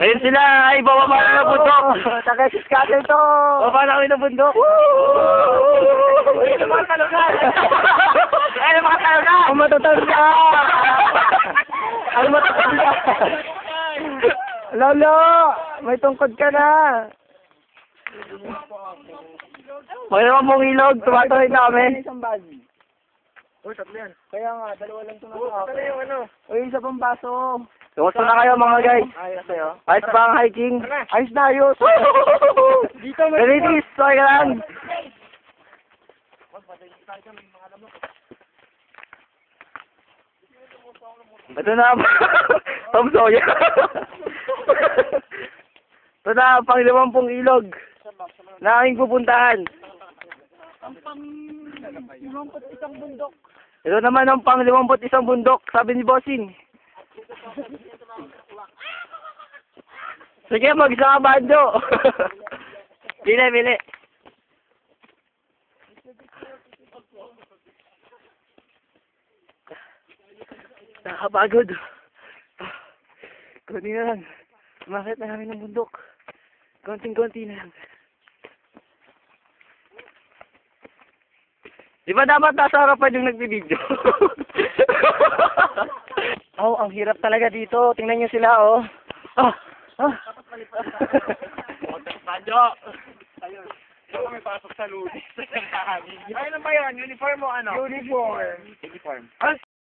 Ayun sila, ay, bababa na ng bundok. Taga-sis cutter to. Bababa na kami ng bundok. Ayun, mga talunan. Ayun, mga talunan. Ang matatanda. Ang matatanda. Lolo, may tungkod ka na. May naman mong ilog, tumatuloy na kami. Isang bazi. Uy, tatlo yan. Kaya nga, dalawa lang tumatawa. Tatlo yung ano. Uy, isa pang baso. Kumusta na kayo mga guys? Ayos sa'yo. Ayos ba ang hiking? Ayos na ayos. Dito may... Galitis, sorry ka lang. Ito na, Tom Sawyer. Ito na, pang 50 ilog na aming pupuntahan. Ito naman ang pang 51 bundok, sabi ni Bossing. Sige, mag-isa ka bando. Bili. Nakapagod. Kunti na lang. Umakit na namin ng bundok. Konting-konti na lang. Di ba dapat nasa harapan yung nagbibideo? Oh, ang hirap talaga dito. Tingnan nyo sila, oh. Radyo! Ayun. Ito kami pasok sa lunis. Ayun na ba yun? Uniform mo ano? Uniform.